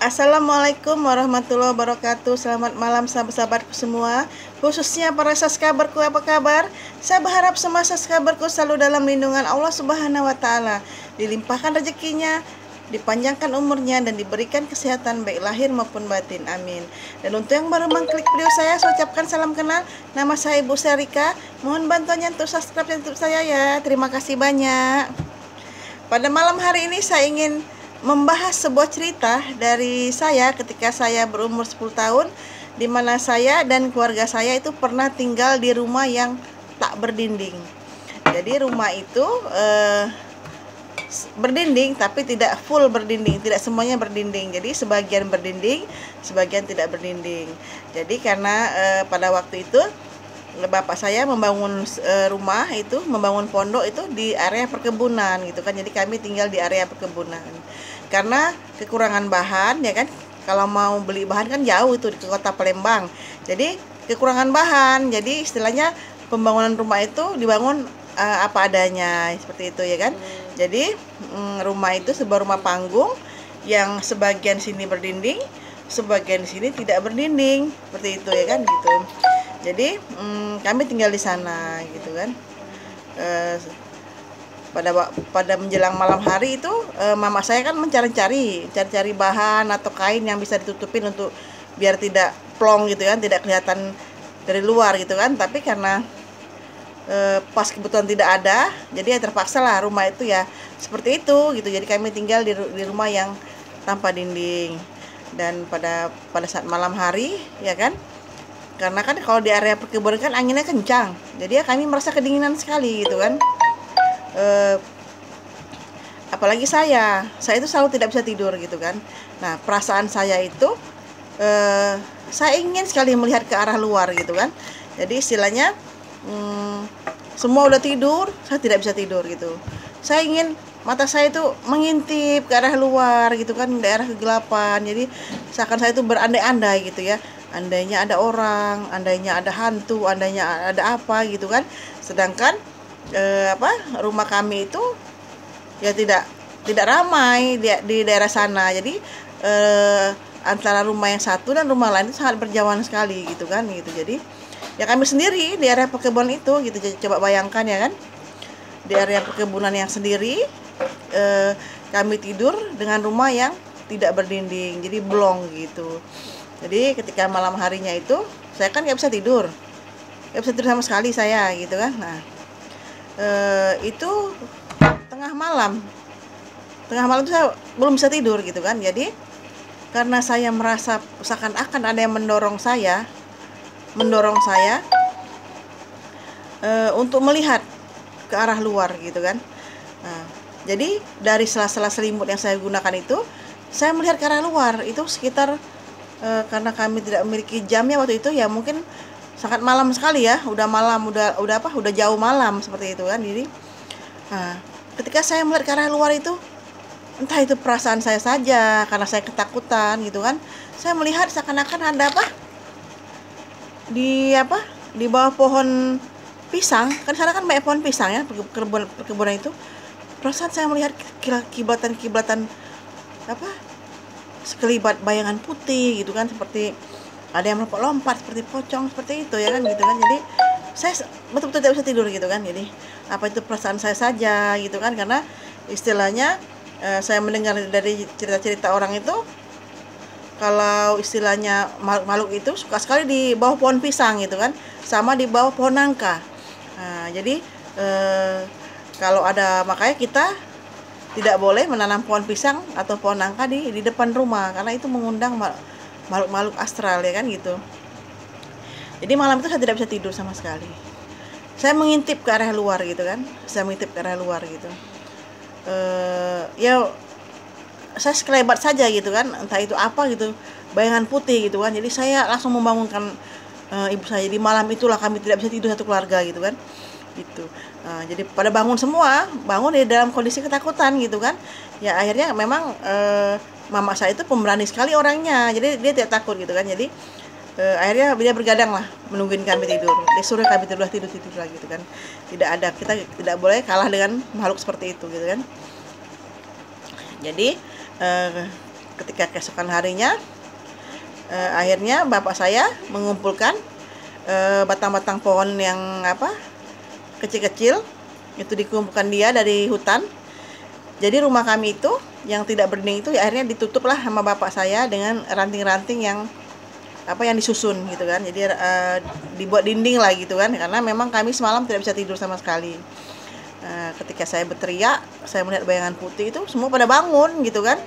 Assalamualaikum warahmatullahi wabarakatuh. Selamat malam sahabat-sahabatku semua, khususnya para subscriberku. Apa kabar? Saya berharap semua subscriberku selalu dalam lindungan Allah Subhanahu wa taala, dilimpahkan rezekinya, dipanjangkan umurnya, dan diberikan kesehatan baik lahir maupun batin. Amin. Dan untuk yang baru mengklik video saya ucapkan salam kenal. Nama saya Ibu Syarika. Mohon bantuannya untuk subscribe YouTube saya ya. Terima kasih banyak. Pada malam hari ini saya ingin membahas sebuah cerita dari saya ketika saya berumur 10 tahun, di mana saya dan keluarga saya itu pernah tinggal di rumah yang tak berdinding. Jadi rumah itu berdinding tapi tidak full berdinding, tidak semuanya berdinding. Jadi sebagian berdinding, sebagian tidak berdinding. Jadi karena pada waktu itu bapak saya membangun rumah itu, membangun pondok itu di area perkebunan gitu kan. Jadi kami tinggal di area perkebunan karena kekurangan bahan ya kan. Kalau mau beli bahan kan jauh itu ke kota Palembang, jadi kekurangan bahan. Jadi istilahnya pembangunan rumah itu dibangun apa adanya seperti itu ya kan. Jadi rumah itu sebuah rumah panggung yang sebagian sini berdinding, sebagian sini tidak berdinding seperti itu ya kan gitu. Jadi kami tinggal di sana gitu kan. Pada menjelang malam hari itu mama saya kan mencari-cari bahan atau kain yang bisa ditutupin untuk biar tidak plong gitu kan, tidak kelihatan dari luar gitu kan. Tapi karena pas kebetulan tidak ada, jadi ya terpaksa lah rumah itu ya seperti itu gitu. Jadi kami tinggal di rumah yang tanpa dinding. Dan pada saat malam hari ya kan, karena kan kalau di area perkebunan kan anginnya kencang, jadi ya kami merasa kedinginan sekali gitu kan. Apalagi saya itu selalu tidak bisa tidur gitu kan. Nah, perasaan saya itu saya ingin sekali melihat ke arah luar gitu kan. Jadi istilahnya semua udah tidur, saya tidak bisa tidur gitu. Saya ingin mata saya itu mengintip ke arah luar gitu kan, daerah kegelapan. Jadi seakan saya itu berandai-andai gitu ya. Andainya ada orang, andainya ada hantu, andainya ada apa gitu kan. Sedangkan rumah kami itu ya tidak ramai di daerah sana. Jadi antara rumah yang satu dan rumah lain itu sangat berjauhan sekali gitu kan gitu. Jadi ya kami sendiri di area perkebunan itu gitu. Jadi coba bayangkan ya kan, di area perkebunan yang sendiri kami tidur dengan rumah yang tidak berdinding, jadi blong gitu. Jadi ketika malam harinya itu saya kan nggak bisa tidur sama sekali saya gitu kan. Nah itu tengah malam itu saya belum bisa tidur gitu kan. Jadi karena saya merasa seakan-akan ada yang mendorong saya untuk melihat ke arah luar gitu kan. Nah, jadi dari sela-sela selimut yang saya gunakan itu, saya melihat ke arah luar itu sekitar karena kami tidak memiliki jamnya waktu itu ya, mungkin sangat malam sekali ya, udah malam, udah jauh malam seperti itu kan. Jadi ketika saya melihat ke arah luar itu, entah itu perasaan saya saja karena saya ketakutan gitu kan, saya melihat seakan-akan ada di bawah pohon pisang kan. Sana kan banyak pohon pisang ya, perkebunan itu. Perasaan saya melihat kiblatan sekelibat bayangan putih gitu kan, seperti ada yang melompat-lompat seperti pocong seperti itu ya kan gitu kan. Jadi saya betul-betul tidak bisa tidur gitu kan. Jadi apa itu perasaan saya saja gitu kan, karena istilahnya saya mendengar dari cerita-cerita orang itu, kalau istilahnya makhluk itu suka sekali di bawah pohon pisang gitu kan, sama di bawah pohon nangka. Nah, jadi kalau ada, makanya kita tidak boleh menanam pohon pisang atau pohon nangka di depan rumah, karena itu mengundang makhluk astral ya kan gitu. Jadi malam itu saya tidak bisa tidur sama sekali. Saya mengintip ke arah luar gitu kan, gitu. Ya saya sekelebat saja gitu kan, entah itu apa gitu, bayangan putih gitu kan. Jadi saya langsung membangunkan ibu saya. Di malam itulah kami tidak bisa tidur satu keluarga gitu kan gitu. Jadi pada bangun semua, bangun di dalam kondisi ketakutan gitu kan. Ya akhirnya memang mama saya itu pemberani sekali orangnya, jadi dia tidak takut gitu kan. Jadi akhirnya dia bergadang lah menungguin kami tidur. Dia suruh kami tidur lagi gitu kan. Kita tidak boleh kalah dengan makhluk seperti itu gitu kan. Jadi ketika keesokan harinya akhirnya bapak saya mengumpulkan batang-batang pohon yang kecil-kecil, itu dikumpulkan dia dari hutan. Jadi rumah kami itu yang tidak berdinding itu akhirnya ditutup lah sama bapak saya dengan ranting-ranting yang yang disusun gitu kan. Jadi dibuat dinding lah gitu kan, karena memang kami semalam tidak bisa tidur sama sekali. Ketika saya berteriak, saya melihat bayangan putih itu, semua pada bangun gitu kan,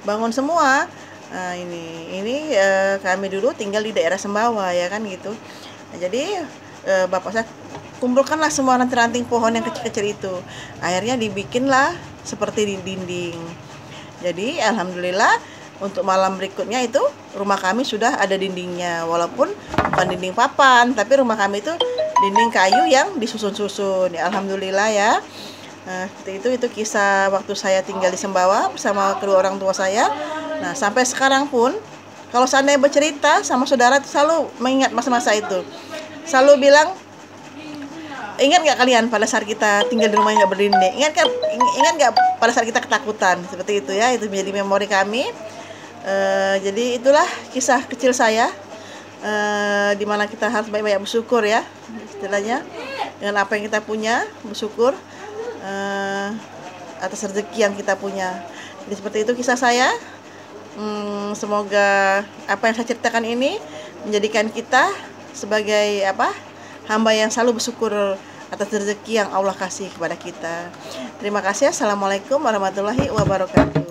bangun semua. Ini kami dulu tinggal di daerah Sembawa ya kan gitu. Nah, jadi bapak saya kumpulkanlah semua ranting-ranting pohon yang kecil-kecil itu, akhirnya dibikinlah seperti di dinding. Jadi alhamdulillah untuk malam berikutnya itu rumah kami sudah ada dindingnya, walaupun bukan dinding papan, tapi rumah kami itu dinding kayu yang disusun-susun ya, alhamdulillah ya. Seperti itu kisah waktu saya tinggal di Sembawa bersama kedua orang tua saya. Nah, sampai sekarang pun kalau seandainya bercerita sama saudara itu selalu mengingat masa-masa itu. Selalu bilang, ingat nggak kalian pada saat kita tinggal di rumah yang nggak berdinding? Ingat nggak pada saat kita ketakutan? Seperti itu ya, itu menjadi memori kami. Jadi itulah kisah kecil saya, dimana kita harus banyak-banyak bersyukur ya, istilahnya dengan apa yang kita punya, bersyukur atas rezeki yang kita punya. Jadi seperti itu kisah saya. Semoga apa yang saya ceritakan ini menjadikan kita sebagai hamba yang selalu bersyukur atas rezeki yang Allah kasih kepada kita. Terima kasih. Assalamualaikum warahmatullahi wabarakatuh.